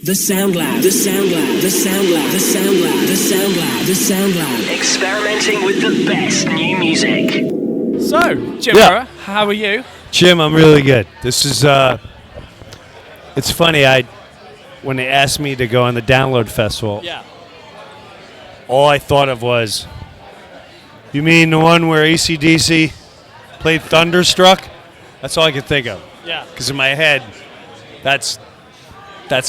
The Sound Lab, the Sound Lab, the Sound Lab, the Sound Lab, the Sound Lab, the Sound Lab. Experimenting with the best new music. So, Jim Breuer, how are you? Jim, I'm really good. This is, it's funny, when they asked me to go on the Download Festival, all I thought of was, you mean the one where AC/DC played Thunderstruck? That's all I could think of. Yeah. Because in my head, that's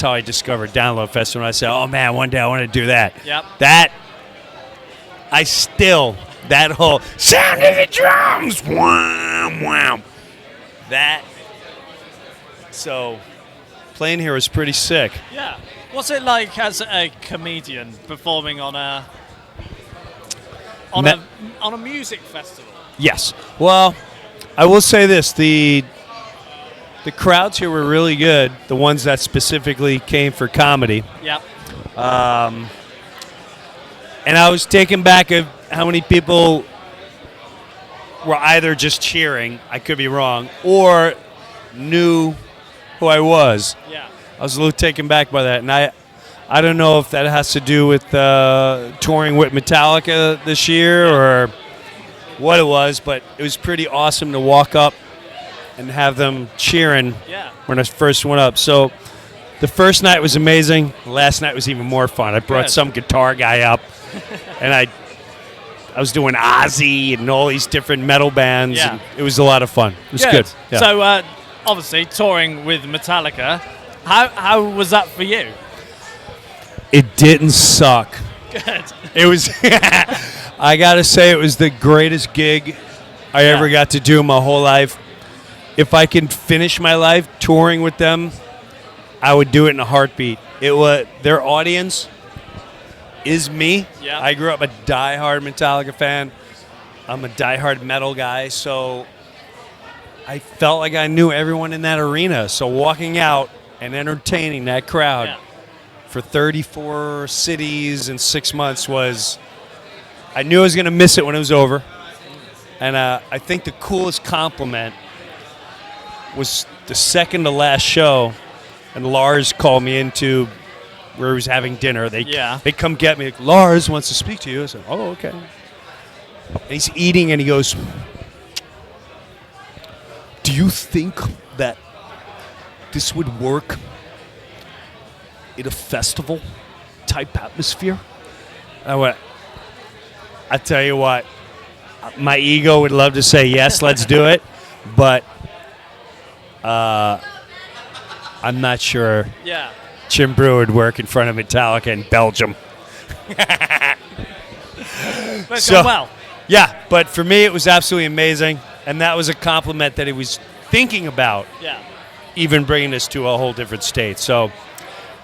how I discovered Download Festival. And I said, oh man, one day I want to do that. Yep. That whole sound of the drums, wham, wham. So playing here was pretty sick. Yeah. What's it like as a comedian performing on a music festival? Yes. Well, I will say this: the crowds here were really good. The ones that specifically came for comedy. Yep. And I was taken back of how many people were either just cheering, I could be wrong, or knew who I was. Yeah. I was a little taken back by that. And I don't know if that has to do with touring with Metallica this year or what it was, but it was pretty awesome to walk up and have them cheering when I first went up. So the first night was amazing. The last night was even more fun. I brought some guitar guy up, and I was doing Ozzy and all these different metal bands. Yeah. And it was a lot of fun. It was good. Yeah. So obviously touring with Metallica, how was that for you? It didn't suck. Good. It was, I got to say, it was the greatest gig I ever got to do in my whole life. If I can finish my life touring with them, I would do it in a heartbeat. It was their audience is me. Yeah. I grew up a diehard Metallica fan. I'm a diehard metal guy, so I felt like I knew everyone in that arena. So walking out and entertaining that crowd for 34 cities in 6 months I knew I was going to miss it when it was over. And I think the coolest compliment was the second to last show, and Lars called me into where he was having dinner. They come get me. Like, Lars wants to speak to you. I said, oh, okay. And he's eating, and he goes, do you think that this would work in a festival type atmosphere? I went, I tell you what, my ego would love to say yes, let's do it, but I'm not sure Jim Breuer would work in front of Metallica in Belgium. But so, well. Yeah, but for me it was absolutely amazing, and that was a compliment that he was thinking about even bringing us to a whole different state. So,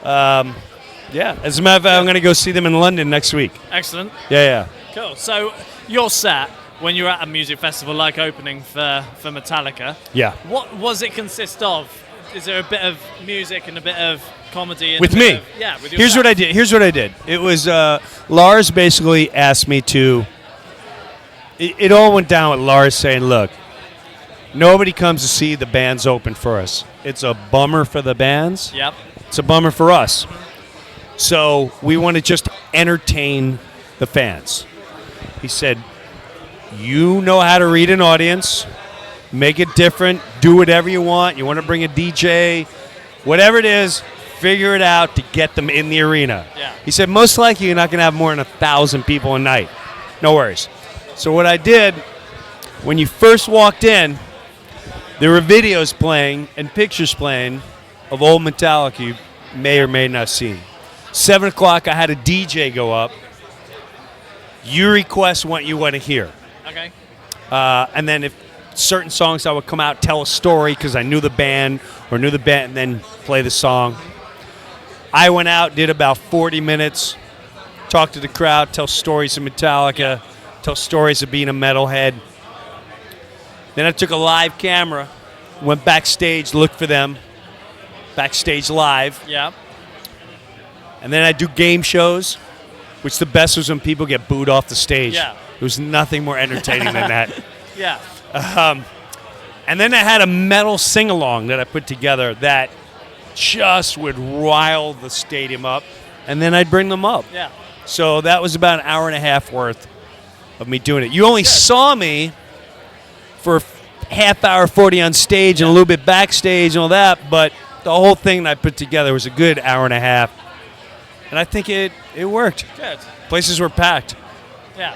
as a matter of fact, I'm going to go see them in London next week. Excellent. Yeah. Cool. So your set, when you're at a music festival like opening for Metallica, what was it consist of? Is there a bit of music and a bit of comedy? And with me? With your Here's what I did. It was Lars basically asked me to. It all went down with Lars saying, look, nobody comes to see the bands open for us. It's a bummer for the bands. Yep. It's a bummer for us. So we want to just entertain the fans. He said, you know how to read an audience, make it different, do whatever you want. You want to bring a DJ, whatever it is, figure it out to get them in the arena. Yeah. He said, most likely you're not going to have more than 1,000 people a night. No worries. So what I did, when you first walked in, there were videos playing and pictures playing of old Metallica you may or may not have seen. 7 o'clock, I had a DJ go up. You request what you want to hear. Okay. And then if certain songs I would come out, tell a story because I knew the band and then play the song. I went out, did about 40 minutes, talked to the crowd, tell stories of Metallica, tell stories of being a metalhead. Then I took a live camera, went backstage, looked for them, backstage live. Yeah. And then I do game shows, which the best was when people get booed off the stage. Yeah. There was nothing more entertaining than that. Yeah. And then I had a metal sing-along that I put together that just would rile the stadium up, and then I'd bring them up. Yeah. So that was about an hour and a half worth of me doing it. You only saw me for half hour 40 on stage and a little bit backstage and all that, but the whole thing that I put together was a good hour and a half, and I think it worked. Good. Places were packed. Yeah,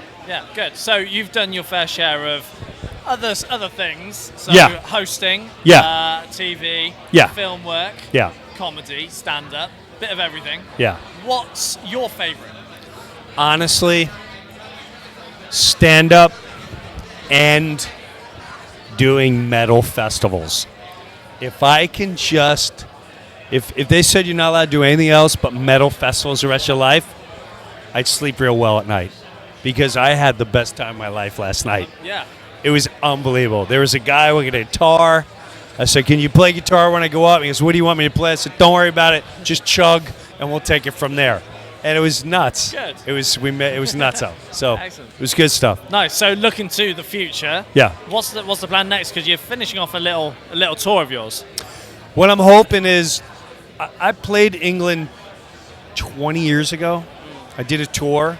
good. So you've done your fair share of other things. So hosting, TV, film work, comedy, stand-up, bit of everything. Yeah. What's your favorite? Honestly, stand-up and doing metal festivals. If I can just, if they said you're not allowed to do anything else but metal festivals the rest of your life, I'd sleep real well at night, because I had the best time of my life last night. Yeah. It was unbelievable. There was a guy with a guitar. I said, "Can you play guitar when I go up?" He goes, "What do you want me to play?" I said, "Don't worry about it. Just chug, and we'll take it from there." And it was nuts. Good. It was nuts out. So Excellent. It was good stuff. Nice. So looking to the future. Yeah. What's the plan next? Because you're finishing off a little tour of yours. What I'm hoping is, I played England 20 years ago. I did a tour,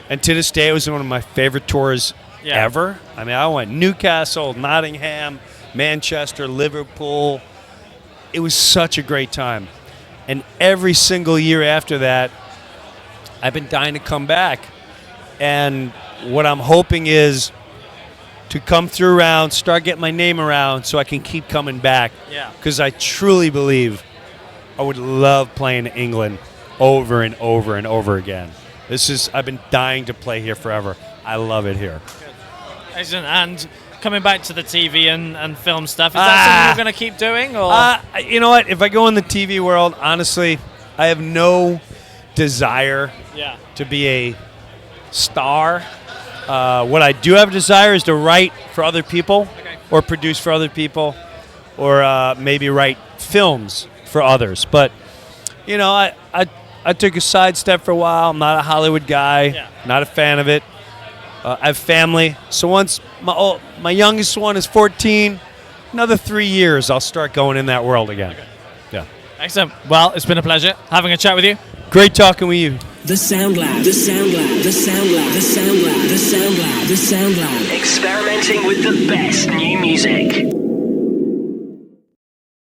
and to this day, it was one of my favorite tours ever. I mean, I went Newcastle, Nottingham, Manchester, Liverpool. It was such a great time. And every single year after that, I've been dying to come back. And what I'm hoping is to come through around, start getting my name around so I can keep coming back. Yeah. Because I truly believe I would love playing England over and over and over again. I've been dying to play here forever. I love it here. Good. Excellent. And coming back to the TV and film stuff, is that something you're going to keep doing? Or? You know what? If I go in the TV world, honestly, I have no desire to be a star. What I do have a desire is to write for other people, or produce for other people, or maybe write films for others. But, you know, I took a sidestep for a while. I'm not a Hollywood guy, not a fan of it. I have family. So once my youngest one is 14, another 3 years, I'll start going in that world again. Okay. Yeah. Excellent. Well, it's been a pleasure having a chat with you. Great talking with you. The Sound Lab, the Sound Lab, the Sound Lab, the Sound Lab, the Sound Lab, the Sound Lab. Experimenting with the best new music.